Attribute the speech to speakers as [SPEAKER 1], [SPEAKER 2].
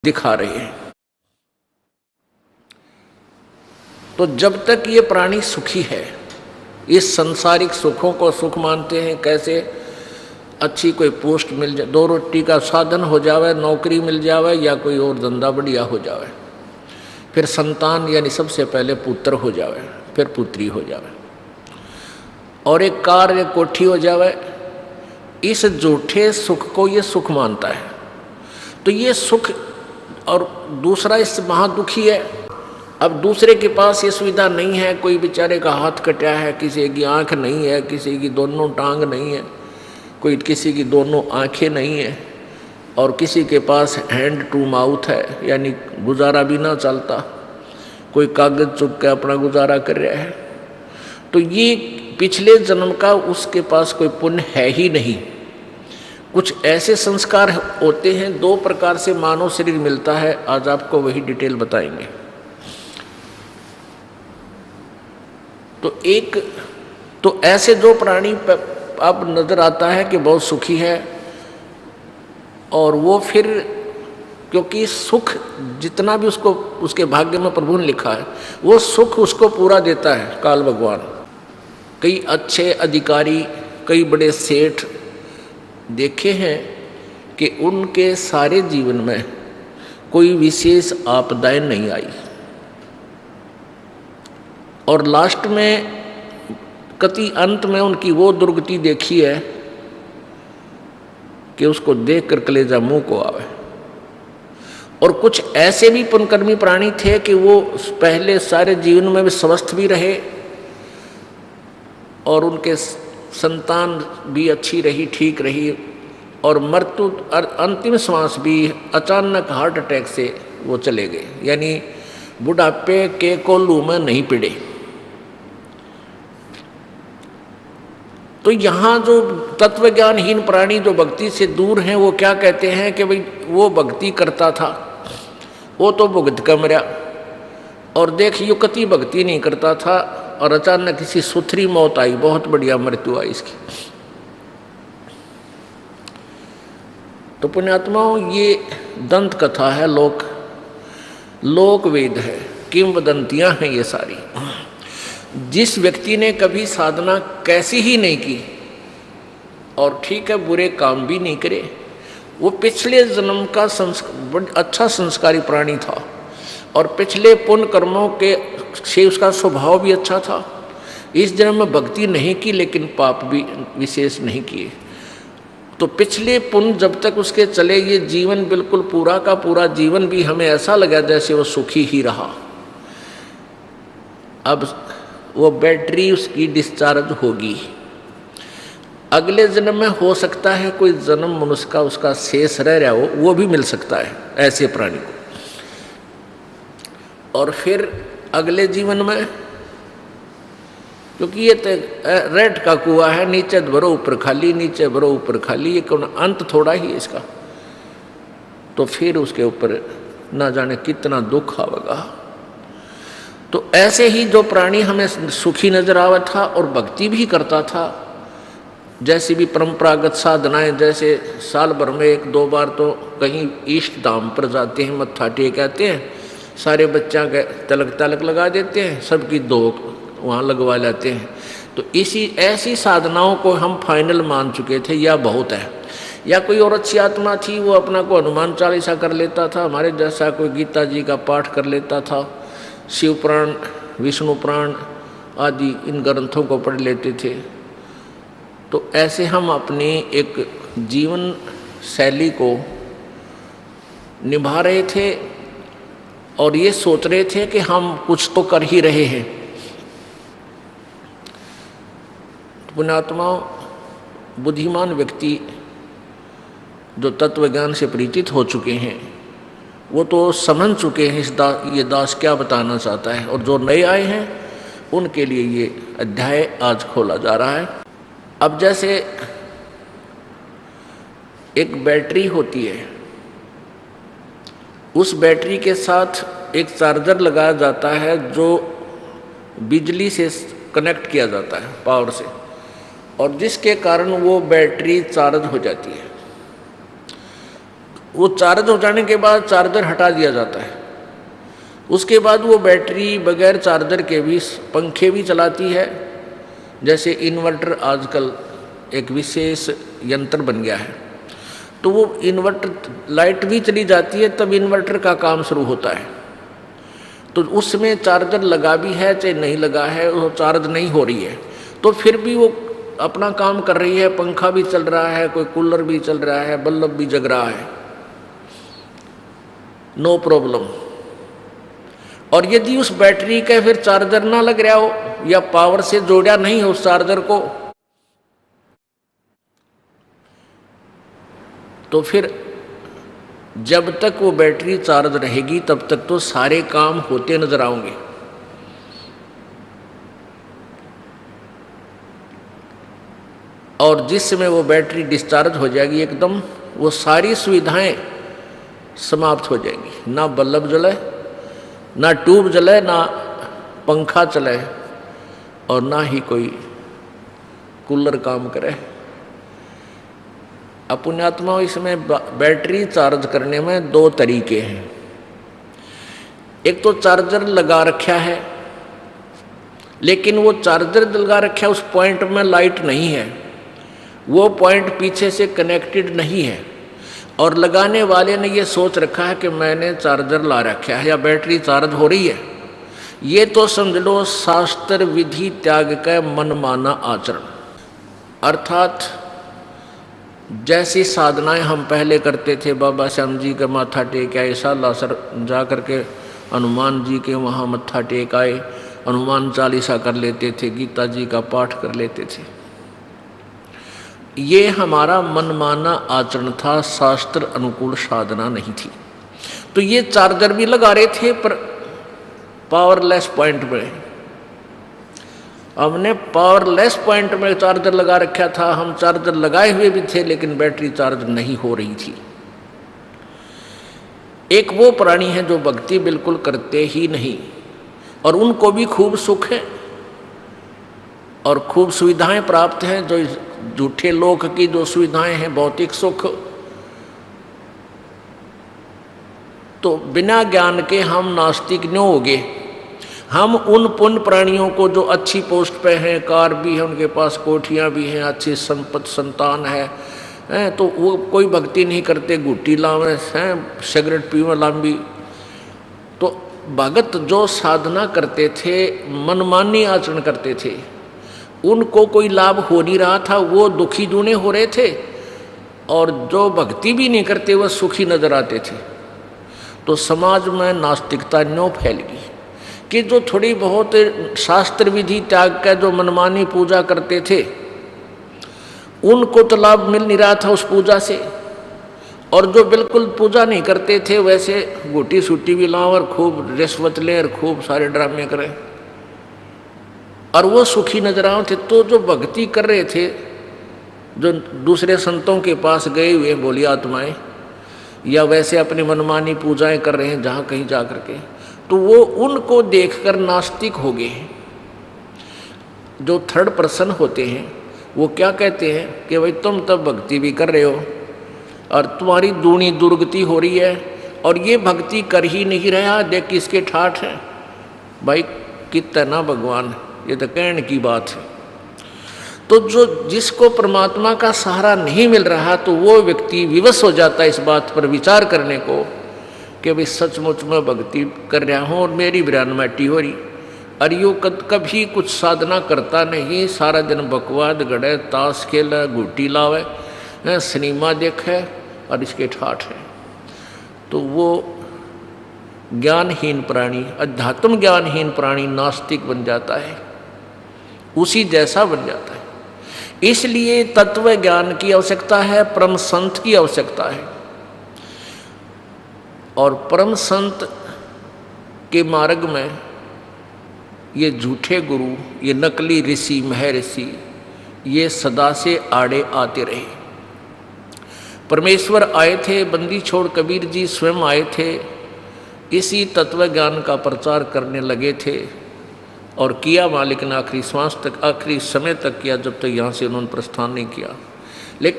[SPEAKER 1] दिखा रहे हैं। तो जब तक ये प्राणी सुखी है, इस संसारिक सुखों को सुख मानते हैं, कैसे अच्छी कोई पोस्ट मिल जाए, दो रोटी का साधन हो जावे, नौकरी मिल जावे या कोई और धंधा बढ़िया हो जावे, फिर संतान यानी सबसे पहले पुत्र हो जावे, फिर पुत्री हो जावे, और एक कार एक कोठी हो जावे, इस झूठे सुख को ये सुख मानता है। तो ये सुख, और दूसरा इस महादुखी है। अब दूसरे के पास ये सुविधा नहीं है, कोई बेचारे का हाथ कटा है, किसी की आंख नहीं है, किसी की दोनों टांग नहीं है, कोई किसी की दोनों आंखें नहीं है, और किसी के पास हैंड टू माउथ है, यानी गुजारा भी ना चलता, कोई कागज चुप के अपना गुजारा कर रहा है। तो ये पिछले जन्म का उसके पास कोई पुण्य है ही नहीं। कुछ ऐसे संस्कार होते हैं, दो प्रकार से मानव शरीर मिलता है, आज आपको वही डिटेल बताएंगे। तो ऐसे जो प्राणी अब नजर आता है कि बहुत सुखी है, और वो फिर क्योंकि सुख जितना भी उसको उसके भाग्य में प्रभु ने लिखा है, वो सुख उसको पूरा देता है काल भगवान। कई अच्छे अधिकारी, कई बड़े सेठ देखे हैं कि उनके सारे जीवन में कोई विशेष आपदाएं नहीं आई, और लास्ट में कति अंत में उनकी वो दुर्गति देखी है कि उसको देखकर कलेजा मुंह को आवे। और कुछ ऐसे भी पुण्यकर्मी प्राणी थे कि वो पहले सारे जीवन में भी स्वस्थ भी रहे, और उनके संतान भी अच्छी रही, ठीक रही, और मृत्यु अंतिम श्वास भी अचानक हार्ट अटैक से वो चले गए, यानी बुढ़ापे के कोल्लू में नहीं पिड़े। तो यहाँ जो तत्वज्ञानहीन प्राणी जो भक्ति से दूर हैं, वो क्या कहते हैं कि भाई वो भक्ति करता था, वो तो भुगत कम रहा, और देख युक्ति भक्ति नहीं करता था, और अचानक किसी सुथरी मौत आई, बहुत बढ़िया मृत्यु आई इसकी। तो पुण्यात्माओं, ये दंत कथा है, लोक वेद है, किंवदंतियां हैं ये सारी। जिस व्यक्ति ने कभी साधना कैसी ही नहीं की, और ठीक है बुरे काम भी नहीं करे, वो पिछले जन्म का अच्छा संस्कारी प्राणी था, और पिछले पुण्य कर्मों के से उसका स्वभाव भी अच्छा था। इस जन्म में भक्ति नहीं की, लेकिन पाप भी विशेष नहीं किए। तो पिछले पुण्य जब तक उसके चले, ये जीवन बिल्कुल पूरा का पूरा जीवन भी हमें ऐसा लगा जैसे वो सुखी ही रहा। अब वो बैटरी उसकी डिस्चार्ज होगी, अगले जन्म में हो सकता है कोई जन्म मनुष्य का उसका शेष रह रहा हो, वो भी मिल सकता है ऐसे प्राणी को। और फिर अगले जीवन में, क्योंकि ये रेट का कुआं है, नीचे भरो ऊपर खाली, नीचे भरो ऊपर खाली, ये कौन अंत थोड़ा ही है इसका। तो फिर उसके ऊपर ना जाने कितना दुख आवेगा। तो ऐसे ही जो प्राणी हमें सुखी नजर आवा था और भक्ति भी करता था, जैसी भी परंपरागत साधनाएं, जैसे साल भर में एक दो बार तो कहीं इष्ट धाम पर जाते हैं, मत्था टेक आते हैं, सारे बच्चा के तलक लगा देते हैं, सबकी धोक वहाँ लगवा लेते हैं। तो ऐसी साधनाओं को हम फाइनल मान चुके थे, या बहुत है। या कोई और अच्छी आत्मा थी, वो अपना को हनुमान चालीसा कर लेता था, हमारे जैसा कोई गीता जी का पाठ कर लेता था, शिव पुराण, विष्णु पुराण आदि इन ग्रंथों को पढ़ लेते थे। तो ऐसे हम अपनी एक जीवन शैली को निभा रहे थे, और ये सोच रहे थे कि हम कुछ तो कर ही रहे हैं। पुण्यात्माओं, बुद्धिमान व्यक्ति जो तत्वज्ञान से परिचित हो चुके हैं, वो तो समझ चुके हैं ये दास क्या बताना चाहता है, और जो नए आए हैं उनके लिए ये अध्याय आज खोला जा रहा है। अब जैसे एक बैटरी होती है, उस बैटरी के साथ एक चार्जर लगाया जाता है जो बिजली से कनेक्ट किया जाता है, पावर से, और जिसके कारण वो बैटरी चार्ज हो जाती है। वो चार्ज हो जाने के बाद चार्जर हटा दिया जाता है। उसके बाद वो बैटरी बगैर चार्जर के भी पंखे भी चलाती है। जैसे इन्वर्टर आजकल एक विशेष यंत्र बन गया है, तो वो इन्वर्टर लाइट भी चली जाती है तब इन्वर्टर का काम शुरू होता है। तो उसमें चार्जर लगा भी है चाहे नहीं लगा है, वो चार्ज नहीं हो रही है तो फिर भी वो अपना काम कर रही है। पंखा भी चल रहा है, कोई कूलर भी चल रहा है, बल्ब भी जग रहा है, नो प्रॉब्लम। और यदि उस बैटरी का फिर चार्जर ना लग रहा हो या पावर से जोड़ा नहीं हो उस चार्जर को, तो फिर जब तक वो बैटरी चार्ज रहेगी तब तक तो सारे काम होते नजर आएंगे। और जिस समय वो बैटरी डिस्चार्ज हो जाएगी एकदम, वो सारी सुविधाएं समाप्त हो जाएंगी। ना बल्ब जले, ना ट्यूब जले, ना पंखा चले और ना ही कोई कूलर काम करे। अपुण्यात्मा इसमें बैटरी चार्ज करने में दो तरीके हैं। एक तो चार्जर लगा रखा है, लेकिन वो चार्जर लगा रखा है उस पॉइंट में लाइट नहीं है, वो पॉइंट पीछे से कनेक्टेड नहीं है और लगाने वाले ने ये सोच रखा है कि मैंने चार्जर ला रखा है या बैटरी चार्ज हो रही है। ये तो समझ लो शास्त्र विधि त्याग का मनमाना आचरण। अर्थात जैसी साधनाएं हम पहले करते थे, बाबा श्याम जी का माथा टेक आए, सालासर जा करके हनुमान जी के वहाँ मत्था टेक आए, हनुमान चालीसा कर लेते थे, गीता जी का पाठ कर लेते थे। ये हमारा मनमाना आचरण था, शास्त्र अनुकूल साधना नहीं थी। तो ये चार्जर भी लगा रहे थे पर पावरलेस पॉइंट में। हमने पावरलेस पॉइंट में चार्जर लगा रखा था, हम चार्जर लगाए हुए भी थे लेकिन बैटरी चार्ज नहीं हो रही थी। एक वो प्राणी है जो भक्ति बिल्कुल करते ही नहीं और उनको भी खूब सुख है और खूब सुविधाएं प्राप्त हैं। जो झूठे लोक की जो सुविधाएं हैं, भौतिक सुख, तो बिना ज्ञान के हम नास्तिक न होगे। हम उन पुण्य प्राणियों को जो अच्छी पोस्ट पे हैं, कार भी है उनके पास, कोठियाँ भी हैं, अच्छी संपत्ति संतान है, तो वो कोई भक्ति नहीं करते, गुट्टी लावे हैं, सिगरेट पीवे लांबी। तो भगत जो साधना करते थे, मनमानी आचरण करते थे, उनको कोई लाभ हो नहीं रहा था, वो दुखी दूने हो रहे थे। और जो भक्ति भी नहीं करते वह सुखी नजर आते थे। तो समाज में नास्तिकता न्यों फैल गई कि जो थोड़ी बहुत शास्त्र विधि त्याग का जो मनमानी पूजा करते थे, उनको तो लाभ मिल नहीं रहा था उस पूजा से, और जो बिल्कुल पूजा नहीं करते थे वैसे गोटी सूटी भी लाओ और खूब रिश्वत लें और खूब सारे ड्रामे करें और वो सुखी नजर आए थे। तो जो भक्ति कर रहे थे, जो दूसरे संतों के पास गए हुए बोली आत्माएं, या वैसे अपनी मनमानी पूजाएं कर रहे हैं जहाँ कहीं जा करके, तो वो उनको देखकर नास्तिक हो गए। जो थर्ड पर्सन होते हैं वो क्या कहते हैं कि भाई तुम तब भक्ति भी कर रहे हो और तुम्हारी दूनी दुर्गति हो रही है और ये भक्ति कर ही नहीं रहा, देख किसके ठाठ है भाई, कितना भगवान, ये तो कहने की बात है। तो जो जिसको परमात्मा का सहारा नहीं मिल रहा, तो वो व्यक्ति विवश हो जाता है इस बात पर विचार करने को कि भाई सचमुच में भक्ति कर रहा हूँ और मेरी ब्राह्मटी हो रही, और यो कभी कुछ साधना करता नहीं, सारा दिन बकवाद गड़े, ताश खेले, गुटी लावे, सिनेमा देखे और इसके ठाठ है। तो वो ज्ञानहीन प्राणी, अध्यात्म ज्ञानहीन प्राणी नास्तिक बन जाता है, उसी जैसा बन जाता है। इसलिए तत्व ज्ञान की आवश्यकता है, परम संत की आवश्यकता है। और परम संत के मार्ग में ये झूठे गुरु, ये नकली ऋषि महर्षि, ये सदा से आड़े आते रहे। परमेश्वर आए थे, बंदी छोड़ कबीर जी स्वयं आए थे, इसी तत्व ज्ञान का प्रचार करने लगे थे और किया मालिक ने आखिरी श्वास तक, आखिरी समय तक किया, जब तक यहाँ से उन्होंने प्रस्थान नहीं किया। लेकिन